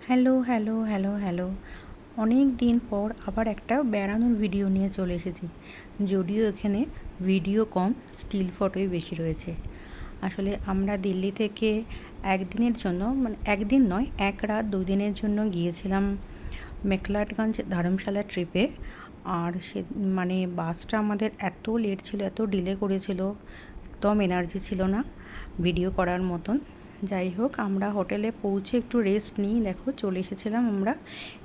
Hello hello hello hello অনেক দিন পর আবার একটা বেড়ানোর ভিডিও নিয়ে চলে এসেছি। যদিও এখানে ভিডিও কম, স্টিল ফটোই বেশি রয়েছে। আসলে আমরা দিল্লি থেকে একদিনের জন্য, মানে একদিন নয়, এক রাত 2 দিনের জন্য গিয়েছিলাম মেকলাটগঞ্জ ধর্মশালা ট্রিপে। আর সে মানে বাসটা আমাদের এত লেট ছিল, এত ডিলে করেছিল, একদম এনার্জি ছিল না ভিডিও করার মতন। যাই হোক, আমরা হোটেলে পৌঁছে একটু রেস্ট নিই। দেখো, চলে এসেছিলাম আমরা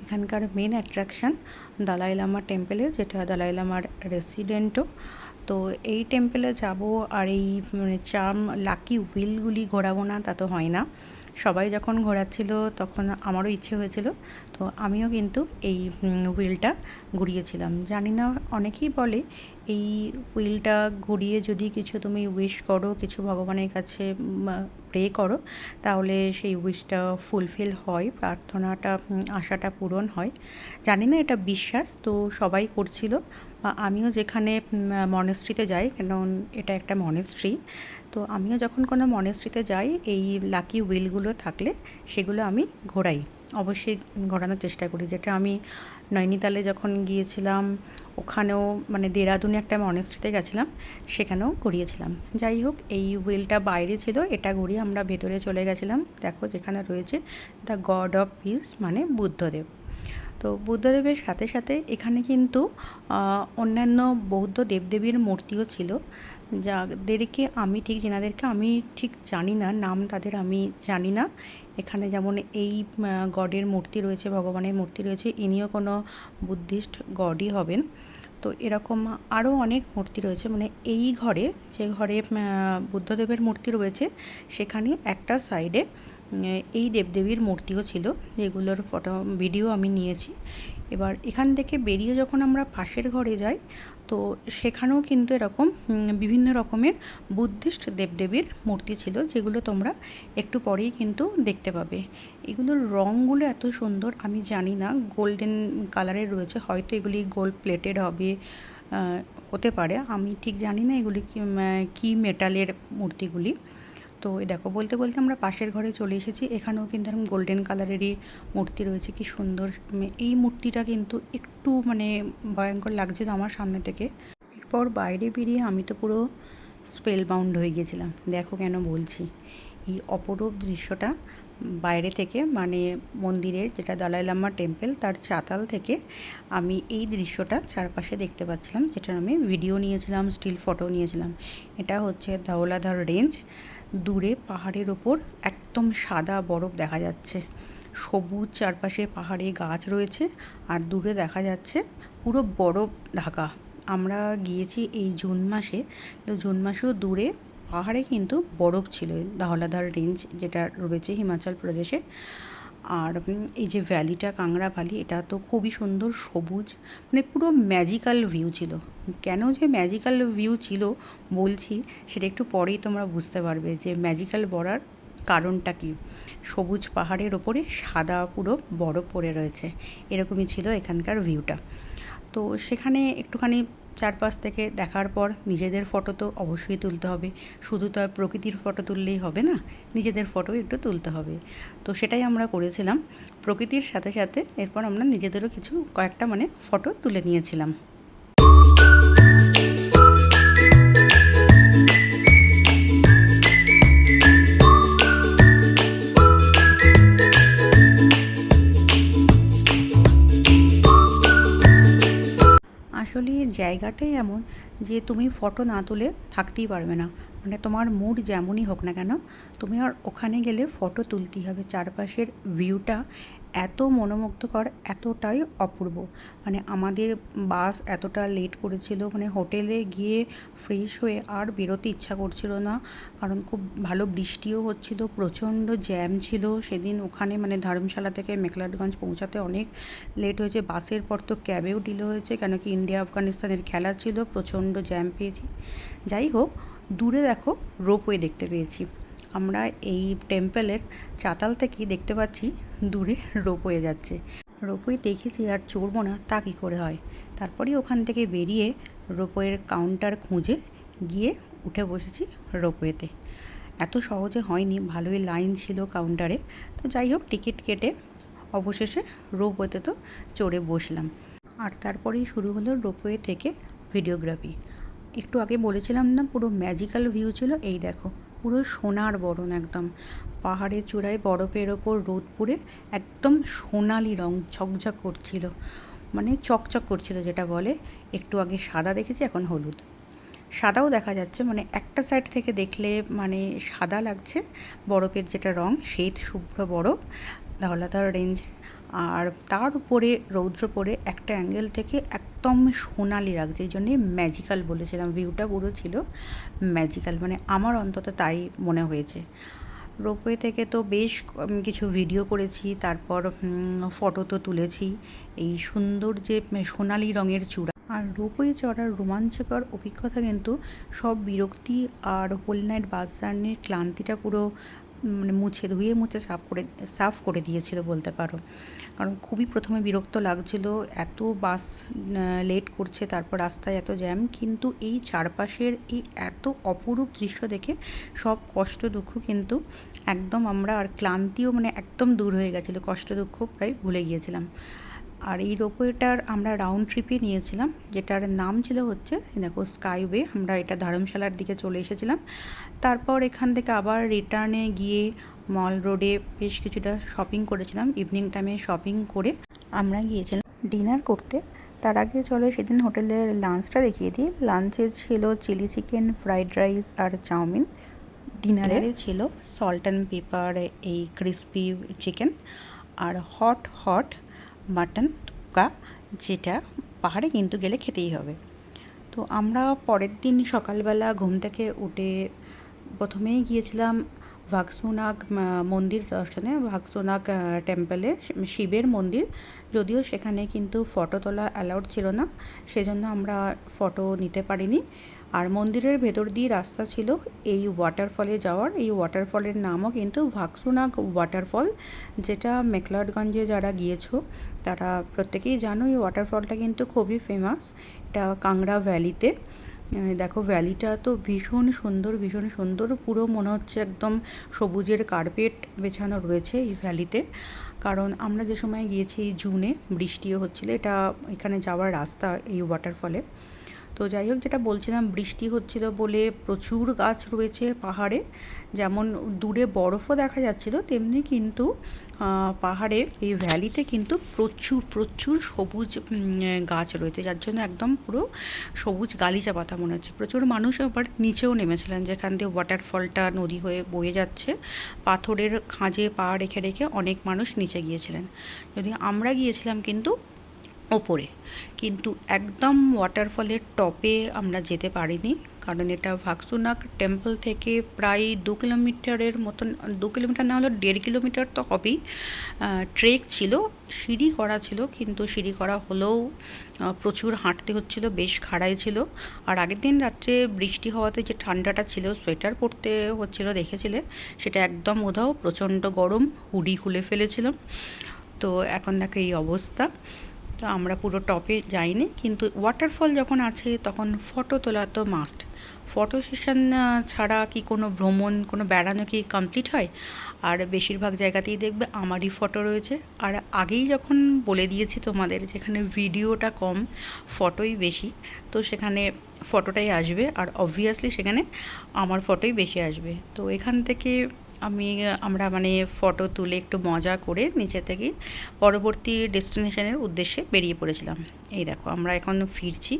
এখানকার মেন অ্যাট্রাকশান দালাই লামা টেম্পেলে, যেটা দালাই লামার রেসিডেন্টও। তো এই টেম্পেলে যাব, আর এই মানে চার্ম লাকি হুইলগুলি ঘোরাবো না তা তো হয় না। সবাই যখন ঘোরাচ্ছিল তখন আমারও ইচ্ছে হয়েছিল, তো আমিও কিন্তু এই হুইলটা ঘুরিয়েছিলাম। জানি না, অনেকেই বলে এই হুইলটা ঘুরিয়ে যদি কিছু তুমি উইশ করো, কিছু ভগবানের কাছে প্রে করো, তাহলে সেই উইশটা ফুলফিল হয়, প্রার্থনাটা আশাটা পূরণ হয়। জানি না, এটা বিশ্বাস, তো সবাই করছিল। বা আমিও যেখানে মনেস্ট্রিতে যাই, কারণ এটা একটা মনেস্ট্রি, তো আমিও যখন কোনো মনেস্ট্রিতে যাই এই লাকি হুইলগুলো থাকলে সেগুলো আমি ঘোরাই, অবশ্যই ঘোরানোর চেষ্টা করি। যেটা আমি নৈনিতালে যখন গিয়েছিলাম, ওখানেও মানে দেরাদুনে একটা মনেস্ট্রিতে গেছিলাম, সেখানেও ঘুরিয়েছিলাম। যাই হোক, এই হুইলটা বাইরে ছিল, এটা ঘুরিয়ে আমরা ভেতরে চলে গেছিলাম। দেখো, যেখানে রয়েছে দ্য গড অফ পিস, মানে বুদ্ধদেব। তো বুদ্ধদেবের সাথে সাথে এখানে কিন্তু অন্যান্য বৌদ্ধ দেবদেবীর মূর্তিও ছিল, যাদেরকে আমি ঠিক, যেনাদেরকে আমি ঠিক জানি না নাম, তাদের আমি জানি না। এখানে যেমন এই গডের মূর্তি রয়েছে, ভগবানের মূর্তি রয়েছে, ইনিও কোনো বুদ্ধিস্ট গডই হবেন। তো এরকম আরও অনেক মূর্তি রয়েছে। মানে এই ঘরে, যে ঘরে বুদ্ধদেবের মূর্তি রয়েছে, সেখানে একটা সাইডে এই দেবদেবীর মূর্তিও ছিল, যেগুলোর ফটো ভিডিও আমি নিয়েছি। এবার এখান থেকে বেরিয়ে যখন আমরা পাশের ঘরে যাই, তো সেখানেও কিন্তু এরকম বিভিন্ন রকমের বুদ্ধিস্ট দেবদেবীর মূর্তি ছিল, যেগুলো তোমরা একটু পরেই কিন্তু দেখতে পাবে। এগুলোর রঙগুলো এত সুন্দর, আমি জানি না, গোল্ডেন কালারের রয়েছে, হয়তো এগুলি গোল্ড প্লেটেড হবে, হতে পারে, আমি ঠিক জানি না এগুলি কি মেটালের মূর্তিগুলি। তো এই দেখো, বলতে বলতে আমরা পাশের ঘরে চলে এসেছি। এখানেও কিন্তু এরকম গোল্ডেন কালারেরই মূর্তি রয়েছে, কি সুন্দর। এই মূর্তিটা কিন্তু একটু মানে ভয়ঙ্কর লাগছিল আমার সামনে থেকে। এরপর বাইরে বেরিয়ে আমি তো পুরো স্পেল বাউন্ড হয়ে গিয়েছিলাম। দেখো কেন বলছি, এই অপরূপ দৃশ্যটা বাইরে থেকে, মানে মন্দিরের, যেটা দালাই লামা টেম্পল, তার চাতাল থেকে আমি এই দৃশ্যটা চারপাশে দেখতে পাচ্ছিলাম, যেটার আমি ভিডিও নিয়েছিলাম, স্টিল ফটো নিয়েছিলাম। এটা হচ্ছে ধওলাধার রেঞ্জ। দূরে পাহাড়ের ওপর একদম সাদা বরফ দেখা যাচ্ছে, সবুজ চারপাশে পাহাড়ে গাছ রয়েছে, আর দূরে দেখা যাচ্ছে পুরো বরফ ঢাকা। আমরা গিয়েছি এই জুন মাসে, তো জুন মাসেও দূরে পাহাড়ে কিন্তু বরফ ছিল, ধওলাধার রেঞ্জ যেটা রয়েছে হিমাচল প্রদেশে। আর এই যে ভ্যালিটা, কাংড়া ভ্যালি, এটা তো খুবই সুন্দর, সবুজ, মানে পুরো ম্যাজিক্যাল ভিউ ছিল। কেন যে ম্যাজিক্যাল ভিউ ছিল বলছি, সেটা একটু পরেই তোমরা বুঝতে পারবে যে ম্যাজিক্যাল বলার কারণটা কী। সবুজ পাহাড়ের ওপরে সাদা পুরো বরফ পড়ে রয়েছে, এরকমই ছিল এখানকার ভিউটা। তো সেখানে একটুখানি চারপাশ থেকে দেখার পর নিজেদের ফটো তো অবশ্যই তুলতে হবে, শুধু তো আর প্রকৃতির ফটো তুললেই হবে না, নিজেদের ফটো একটু তুলতে হবে। তো সেটাই আমরা করেছিলাম, প্রকৃতির সাথে সাথে এরপর আমরা নিজেদেরও কিছু কয়েকটা মানে ফটো তুলে নিয়েছিলাম। আসলে জায়গাটাই এমন যে তুমি ফটো না তুলে থাকতেই পারবে না। মানে তোমার মুড যেমনই হোক না কেন, তুমি আর ওখানে গেলে ফটো তুলতেই হবে। চারপাশের ভিউটা এত মনোমুগ্ধকর, এতটাই অপূর্ব। মানে আমাদের বাস এতটা লেট করেছিল, মানে হোটেলে গিয়ে ফ্রেশ হয়ে আর বেরোতে ইচ্ছা করছিল না, কারণ খুব ভালো বৃষ্টিও হচ্ছিল, প্রচণ্ড জ্যাম ছিল সেদিন ওখানে। মানে ধর্মশালা থেকে মেকলাটগঞ্জ পৌঁছাতে অনেক লেট হয়েছে, বাসের পর তো ক্যাবেও ডিলে হয়েছে, কেন কি ইন্ডিয়া আফগানিস্তানের খেলা ছিল, প্রচণ্ড জ্যাম পেয়েছি। যাই হোক, দূরে দেখো রোপওয়ে দেখতে পেয়েছি আমরা। এই টেম্পলের চাতাল থেকেই দেখতে পাচ্ছি দূরে রোপওয়ে যাচ্ছে। রোপওয়ে দেখেছি, আর চড়বো না তা কী করে হয়। তারপরেই ওখান থেকে বেরিয়ে রোপওয়ের কাউন্টার খুঁজে গিয়ে উঠে বসেছি রোপওয়েতে। এত সহজে হয়নি, ভালোই লাইন ছিল কাউন্টারে। তো যাই হোক, টিকিট কেটে অবশেষে রোপওয়েতে তো চড়ে বসলাম। আর তারপরেই শুরু হলো রোপওয়ে থেকে ভিডিওগ্রাফি। একটু আগে বলেছিলাম না পুরো ম্যাজিক্যাল ভিউ ছিল, এই দেখো পুরো সোনার বরণ একদম। পাহাড়ের চূড়ায় বরফের ওপর রোদ পড়ে একদম সোনালি রং ঝকঝক করছিল, মানে চকচক করছিল যেটা বলে। একটু আগে সাদা দেখেছি, এখন হলুদ। সাদাও দেখা যাচ্ছে, মানে একটা সাইড থেকে দেখলে মানে সাদা লাগছে বরফের যেটা রং, শ্বেত শুভ্র বরফ ধওলাধর রেঞ্জে। আর তার উপরে রৌদ্র পড়ে একটা অ্যাঙ্গেল থেকে একদম সোনালি লাগছে, এই জন্যে ম্যাজিক্যাল বলেছিলাম। ভিউটা পুরো ছিল ম্যাজিক্যাল, মানে আমার অন্তত তাই মনে হয়েছে। রোপওয়ে থেকে তো বেশ কিছু ভিডিও করেছি, তারপর ফটো তো তুলেছি। এই সুন্দর যে সোনালি রঙের চূড়া আর রোপওয়ে চড়ার রোমাঞ্চকর অভিজ্ঞতা কিন্তু সব বিরক্তি আর হোল নাইট বাস জার্নির ক্লান্তিটা পুরো মানে মুছে সাফ করে দিয়েছিল বলতে পারো। কারণ খুবই প্রথমে বিরক্ত লাগছিল, এত বাস লেট করছে, তারপর রাস্তায় এত জ্যাম, কিন্তু এই চারপাশের এই এত অপরূপ দৃশ্য দেখে সব কষ্ট দুঃখ কিন্তু একদম আমরা, আর ক্লান্তিও মানে একদম দূর হয়ে গেছিলো, কষ্ট দুঃখ প্রায় ভুলে গিয়েছিলাম। আর এই রোপওয়েটার আমরা রাউন্ড ট্রিপে নিয়েছিলাম, যেটার নাম ছিল হচ্ছে দেখো স্কাইওয়ে। আমরা এটা ধর্মশালার দিকে চলে এসেছিলাম, তারপর এখান থেকে আবার রিটার্নে গিয়ে মল রোডে বেশ কিছুটা শপিং করেছিলাম। ইভিনিং টাইমে শপিং করে আমরা গিয়েছিলাম ডিনার করতে। তার আগে চলো সেদিন হোটেলের লাঞ্চটা দেখিয়ে দিই। লাঞ্চে ছিল চিলি চিকেন, ফ্রাইড রাইস আর চাউমিন। ডিনারে ছিল সল্ট অ্যান্ড পেপার এই ক্রিসপি চিকেন আর হট মাটন টুকা, যেটা পাহাড়ে কিন্তু গেলে খেতেই হবে। তো আমরা পরের দিন সকালবেলা ঘুম থেকে উঠে প্রথমেই গিয়েছিলাম ভাগসুনাগ মন্দির দর্শনে। ভাগসুনাগ টেম্পলে, শিবের মন্দির, যদিও সেখানে কিন্তু ফটো তোলা অ্যালাউড ছিল না, সেজন্য আমরা ফটো নিতে পারিনি। আর মন্দিরের ভেতর দিয়ে রাস্তা ছিল এই ওয়াটারফলে যাওয়ার। এই ওয়াটারফলের নামও কিন্তু ভাগসুনাগ ওয়াটারফল, যেটা মেকলডগঞ্জে যারা গিয়েছো তারা প্রত্যেকেই জানো এই ওয়াটারফলটা কিন্তু খুবই ফেমাস। এটা কাংড়া ভ্যালিতে। দেখো ভ্যালিটা তো ভীষণ সুন্দর, পুরো মনে হচ্ছে একদম সবুজের কার্পেট বেছানো রয়েছে এই ভ্যালিতে। কারণ আমরা যে সময় গিয়েছি জুনে, বৃষ্টিও হচ্ছিল। এটা এখানে যাওয়ার রাস্তা এই ওয়াটারফলে। তো যাই হোক, যেটা বলছিলাম, বৃষ্টি হচ্ছিল বলে প্রচুর গাছ রয়েছে পাহাড়ে। যেমন দূরে বরফও দেখা যাচ্ছিল, তেমনি কিন্তু পাহাড়ে এই ভ্যালিতে কিন্তু প্রচুর সবুজ গাছ রয়েছে, যার জন্য একদম পুরো সবুজ গালিচা পাতা মনে হচ্ছে। প্রচুর মানুষ আবার নিচেও নেমেছিলেন, যেখান দিয়ে ওয়াটারফলটা নদী হয়ে বয়ে যাচ্ছে। পাথরের খাঁজে পা রেখে রেখে অনেক মানুষ নিচে গিয়েছিলেন, যদি আমরা গিয়েছিলাম কিন্তু ওপরে। কিন্তু একদম ওয়াটারফলের টপে আমরা যেতে পারিনি, কারণ এটা ভাগসুনাগ টেম্পল থেকে প্রায় 2 কিলোমিটারের মতন, 2 কিলোমিটার না হলেও 1.5 কিলোমিটার তো হবেই ট্রেক ছিল। সিঁড়ি করা ছিল, কিন্তু সিঁড়ি করা হলেও প্রচুর হাঁটতে হচ্ছিল, বেশ খাড়াই ছিল। আর আগের দিন রাত্রে বৃষ্টি হওয়াতে যে ঠান্ডাটা ছিল, সোয়েটার পরতে হচ্ছিল দেখেছিলে, সেটা একদম উধাও। প্রচণ্ড গরম, হুডি খুলে ফেলেছিলাম। তো এখন দেখো এই অবস্থা। তো আমরা পুরো টপে যাইনি, কিন্তু ওয়াটারফল যখন আছে তখন ফটো তোলা তো মাস্ট। ফটো সেশন ছাড়া কি কোনো ভ্রমণ, কোনো বেড়ানো কি কমপ্লিট হয়? আর বেশিরভাগ জায়গাতেই দেখবে আমারই ফটো রয়েছে। আর আগেই যখন বলে দিয়েছি তোমাদের, যেখানে ভিডিওটা কম ফটোই বেশি, তো সেখানে ফটোটাই আসবে, আর অবভিয়াসলি সেখানে আমার ফটোই বেশি আসবে। তো এখান থেকে আমরা মানে ফটো তুলে একটু মজা করে নিচে থেকে পরবর্তী ডেস্টিনেশনের উদ্দেশ্যে বেরিয়ে পড়েছিলাম। এই দেখো আমরা এখন ফিরছি,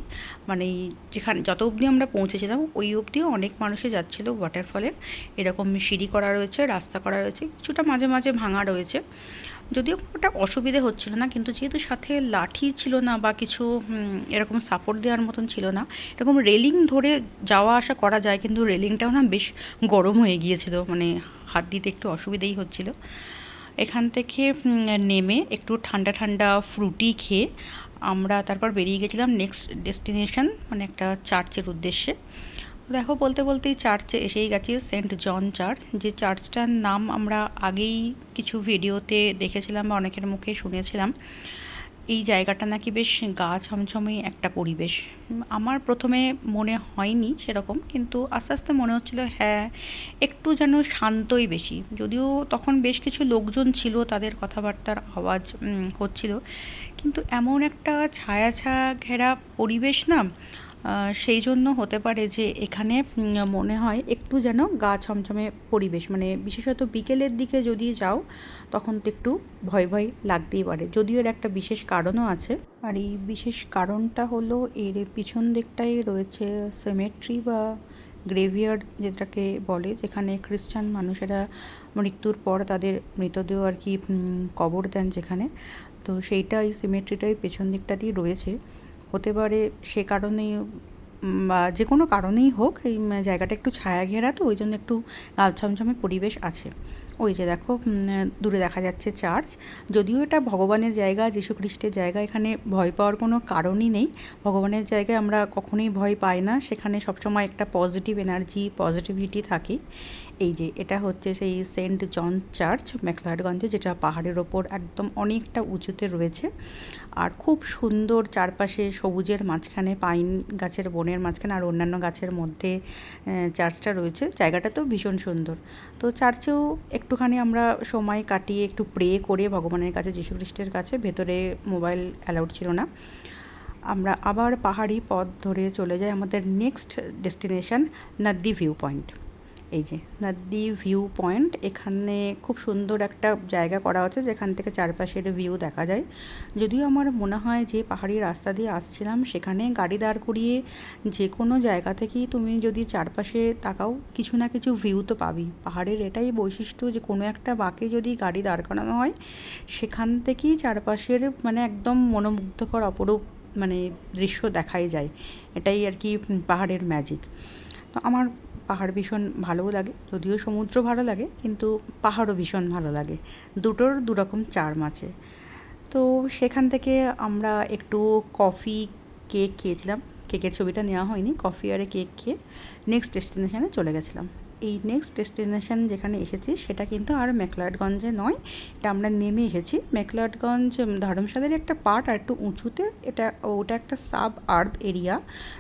মানে যেখানে যত অবধি আমরা পৌঁছেছিলাম ওই অবধিও অনেক মানুষই যাচ্ছিলো ওয়াটারফলে। এরকম সিঁড়ি করা রয়েছে, রাস্তা করা রয়েছে, কিছুটা মাঝে মাঝে ভাঙা রয়েছে, যদিও ওটা অসুবিধে হচ্ছিল না। কিন্তু যেহেতু সাথে লাঠি ছিল না বা কিছু এরকম সাপোর্ট দেওয়ার মতন ছিল না, এরকম রেলিং ধরে যাওয়া আসা করা যায়, কিন্তু রেলিংটাও না বেশ গরম হয়ে গিয়েছিল, মানে হাত দিতে একটু অসুবিধেই হচ্ছিল। এখান থেকে নেমে একটু ঠান্ডা ফ্রুটি খেয়ে আমরা তারপর বেরিয়ে গেছিলাম নেক্সট ডেস্টিনেশন, মানে একটা চার্চের উদ্দেশ্যে। দেখো বলতে বলতেই চার্চে এসেই গেছি, সেন্ট জন চার্চ। যে চার্চটার নাম আমরা আগেই কিছু ভিডিওতে দেখেছিলাম বা অনেকের মুখে শুনেছিলাম। এই জায়গাটা নাকি বেশ গা ছমছমে একটা পরিবেশ। আমার প্রথমে মনে হয়নি সেরকম, কিন্তু আস্তে আস্তে মনে হচ্ছিল হ্যাঁ, একটু যেন শান্তই বেশি। যদিও তখন বেশ কিছু লোকজন ছিল, তাদের কথাবার্তার আওয়াজ হচ্ছিল, কিন্তু এমন একটা ছায়া ঘেরা পরিবেশ না, সেই জন্য হতে পারে যে এখানে মনে হয় একটু যেন গা ছমছমে পরিবেশ। মানে বিশেষত বিকেলের দিকে যদি যাও তখন তো একটু ভয় ভয় লাগতেই পারে, যদিও এর একটা বিশেষ কারণও আছে। আর এই বিশেষ কারণটা হলো এর পিছন দিকটায় রয়েছে সেমেট্রি বা গ্রেভিয়ার্ড যেটাকে বলে, যেখানে খ্রিস্টান মানুষেরা মৃত্যুর পর তাদের মৃতদেহ আর কি কবর দেন যেখানে। তো সেইটাই সিমেট্রিটাই পেছন দিকটা দিয়ে রয়েছে। হতে পারে সে কারণেই বা যে কোনো কারণেই হোক এই জায়গাটা একটু ছায়া ঘেরা, তো ওই জন্য একটু লাল ছমছমে পরিবেশ আছে। ওই যে দেখো দূরে দেখা যাচ্ছে চার্চ। যদিও এটা ভগবানের জায়গা, যীশু খ্রিস্টের জায়গা, এখানে ভয় পাওয়ার কোনো কারণই নেই। ভগবানের জায়গায় আমরা কখনোই ভয় পাই না, সেখানে সবসময় একটা পজিটিভ এনার্জি, পজিটিভিটি থাকে। এই যে এটা হচ্ছে সেই সেন্ট জন চার্চ ম্যাকলাডগঞ্জে, যেটা পাহাড়ের ওপর একদম অনেকটা উঁচুতে রয়েছে। আর খুব সুন্দর, চারপাশে সবুজের মাঝখানে, পাইন গাছের বনের মাঝখানে আর অন্যান্য গাছের মধ্যে চার্চটা রয়েছে। জায়গাটা তো ভীষণ সুন্দর। তো চার্চেও একটুখানি আমরা সময় কাটিয়ে একটু প্রে করে ভগবানের কাছে, যীশু খ্রিস্টের কাছে, ভেতরে মোবাইল অ্যালাউড ছিল না। আমরা আবার পাহাড়ি পথ ধরে চলে যাই আমাদের নেক্সট ডেস্টিনেশন নদ্দি ভিউ পয়েন্ট। এই যে নদ্দি ভিউ পয়েন্ট, এখানে খুব সুন্দর একটা জায়গা করা আছে যেখান থেকে চারপাশের ভিউ দেখা যায়। যদিও আমার মনে হয় যে পাহাড়ি রাস্তা দিয়ে আসছিলাম সেখানে গাড়ি দাঁড় করিয়ে যে কোনো জায়গা থেকেই তুমি যদি চারপাশে তাকাও, কিছু না কিছু ভিউ তো পাবি। পাহাড়ের এটাই বৈশিষ্ট্য যে কোনো একটা বাঁকে যদি গাড়ি দাঁড় করানো হয়, সেখান থেকেই চারপাশের মানে একদম মনোমুগ্ধকর অপরূপ মানে দৃশ্য দেখাই যায়। এটাই আর কি পাহাড়ের ম্যাজিক। তো আমার পাহাড় ভীষণ ভালোও লাগে, যদিও সমুদ্র ভালো লাগে, কিন্তু পাহাড়ও ভীষণ ভালো লাগে। দুটোর দুরকম চার্ম আছে। তো সেখান থেকে আমরা একটু কফি, কেক খেয়েছিলাম। কেকের ছবিটা নেওয়া হয়নি। কফি আর কেক খেয়ে নেক্সট ডেস্টিনেশানে চলে গেছিলাম। এই নেক্সট ডেস্টিনেশান যেখানে এসেছি সেটা কিন্তু আর ম্যাকলাডগঞ্জে নয়, এটা আমরা নেমে এসেছি। ম্যাকলাডগঞ্জ ধর্মশালারই একটা পার্ট, আর একটু উঁচুতে। ওটা একটা সাব আর্ব এরিয়া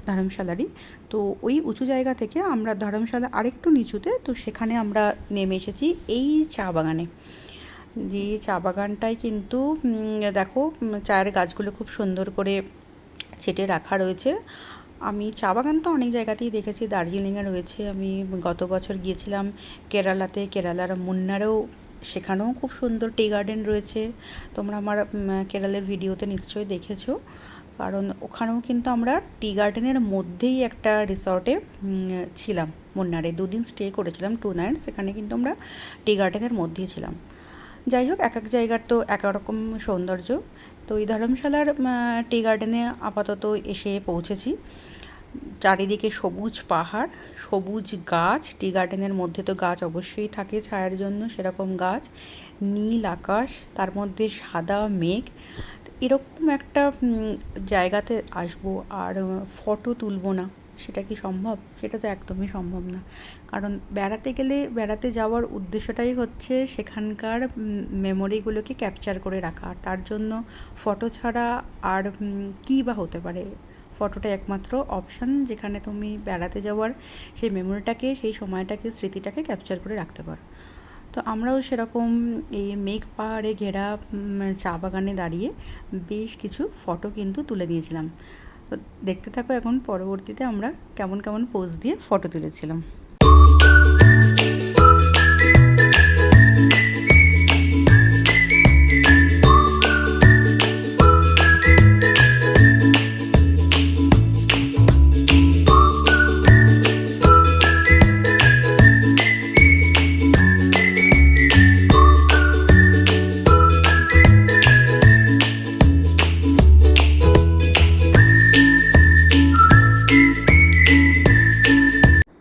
ধর্মশালারই। তো ওই উঁচু জায়গা থেকে আমরা ধর্মশালা আরেকটু নিচুতে, তো সেখানে আমরা নেমে এসেছি এই চা বাগানে। যে চা বাগানটায় কিন্তু দেখো চায়ের গাছগুলো খুব সুন্দর করে ছেটে রাখা রয়েছে। আমি চা বাগান তো অনেক জায়গাতেই দেখেছি, দার্জিলিংয়ে রয়েছে। আমি গত বছর গিয়েছিলাম কেরালাতে, কেরালার মুন্নারেও, সেখানেও খুব সুন্দর টি গার্ডেন রয়েছে। তোমরা আমার কেরালের ভিডিওতে নিশ্চয়ই দেখেছো, কারণ ওখানেও কিন্তু আমরা টি গার্ডেনের মধ্যেই একটা রিসর্টে ছিলাম। মুন্নারে 2 দিন স্টে করেছিলাম, 2 নাইট। সেখানে কিন্তু আমরা টি গার্ডেনের মধ্যেই ছিলাম। যাই হোক, এক এক জায়গার তো এক রকম সৌন্দর্য। তো এই ধর্মশালার টি গার্ডেনে আপাতত এসে পৌঁছেছি। চারিদিকে সবুজ পাহাড়, সবুজ গাছ। টি গার্ডেনের মধ্যে তো গাছ অবশ্যই থাকে ছায়ার জন্য, সেরকম গাছ, নীল আকাশ, তার মধ্যে সাদা মেঘ। এরকম একটা জায়গাতে আসবো আর ফটো তুলবো না, সেটা কি সম্ভব? সেটা তো একদমই সম্ভব না। কারণ বেড়াতে গেলে, বেড়াতে যাওয়ার উদ্দেশ্যটাই হচ্ছে সেখানকার মেমোরিগুলোকে ক্যাপচার করে রাখা। আর তার জন্য ফটো ছাড়া আর কী বা হতে পারে? ফটোটা একমাত্র অপশান যেখানে তুমি বেড়াতে যাওয়ার সেই মেমোরিটাকে, সেই সময়টাকে, স্মৃতিটাকে ক্যাপচার করে রাখতে পারো। তো আমরাও সেরকম এই মেঘ পাহাড়ে ঘেরা চা বাগানে দাঁড়িয়ে বেশ কিছু ফটো কিন্তু তুলে নিয়েছিলাম। তো দেখতে থাকো এখন পরবর্তীতে আমরা কেমন কেমন পোজ দিয়ে ফটো তুলেছিলাম।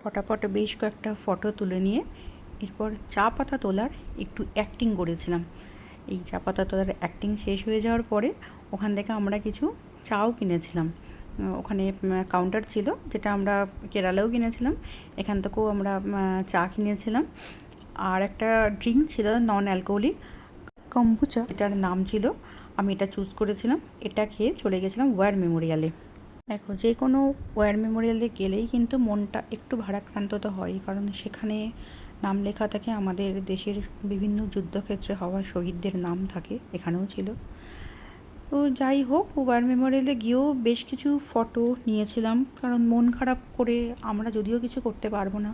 ফটাফট বেশ কয়েকটা ফটো তুলে নিয়ে এরপর চা পাতা তোলার একটু অ্যাক্টিং করেছিলাম। এই চা পাতা তোলার অ্যাক্টিং শেষ হয়ে যাওয়ার পরে ওখান থেকে আমরা কিছু চাও কিনেছিলাম। ওখানে কাউন্টার ছিল, যেটা আমরা কেরালাও কিনেছিলাম, এখান থেকেও আমরা চা কিনেছিলাম। আর একটা ড্রিঙ্ক ছিল নন অ্যালকোহলিক, কম্বুচা এটার নাম ছিল। আমি এটা চুজ করেছিলাম। এটা খেয়ে চলে গেছিলাম ওয়্যার মেমোরিয়ালে। দেখো, যে কোনো ওয়্যার মেমোরিয়ালে গেলেই কিন্তু মনটা একটু ভারাক্রান্ত তো হয়ই, কারণ সেখানে নাম লেখা থাকে আমাদের দেশের বিভিন্ন যুদ্ধক্ষেত্রে হওয়া শহীদদের নাম থাকে, এখানেও ছিল। তো যাই হোক, ওয়্যার মেমোরিয়ালে গিয়েও বেশ কিছু ফটো নিয়েছিলাম, কারণ মন খারাপ করে আমরা যদিও কিছু করতে পারবো না,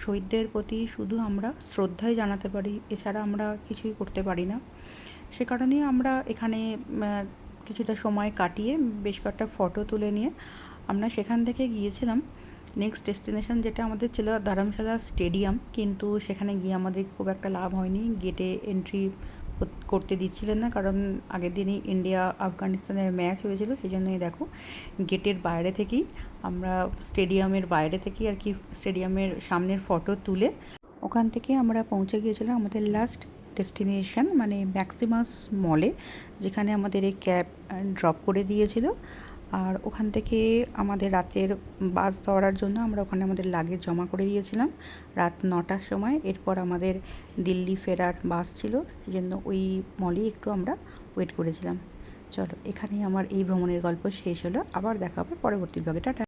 শহীদদের প্রতি শুধু আমরা শ্রদ্ধাই জানাতে পারি, এছাড়া আমরা কিছুই করতে পারি না। সে কারণেই আমরা এখানে কিছুটা সময় কাটিয়ে বেশ কয়েকটা ফটো তুলে নিয়ে আমরা সেখান থেকে গিয়েছিলাম নেক্সট ডেস্টিনেশন, যেটা আমাদের ছিল ধরমশালা স্টেডিয়াম। কিন্তু সেখানে গিয়ে আমাদের খুব একটা লাভ হয়নি, গেটে এন্ট্রি করতে দিচ্ছিলেন না, কারণ আগের দিনই ইন্ডিয়া আফগানিস্তানের ম্যাচ হয়েছিল, সেই জন্যই দেখো গেটের বাইরে থেকেই আমরা, স্টেডিয়ামের বাইরে থেকেই আর কি, স্টেডিয়ামের সামনের ফটো তুলে ওখান থেকে আমরা পৌঁছে গিয়েছিলাম আমাদের লাস্ট ডেস্টিনেশন, মানে ম্যাক্সিমাস মলে, যেখানে আমাদের এই ক্যাব ড্রপ করে দিয়েছিল। আর ওখান থেকে আমাদের রাতের বাস ধরার জন্য আমরা ওখানে আমাদের লাগেজ জমা করে দিয়েছিলাম রাত 9টার সময়। এরপর আমাদের দিল্লি ফেরার বাস ছিল, সেই জন্য ওই মলেই একটু আমরা ওয়েট করেছিলাম। চলো, এখানেই আমার এই ভ্রমণের গল্প শেষ হলো। আবার দেখা হবে পরবর্তী ব্লগে। টাটা।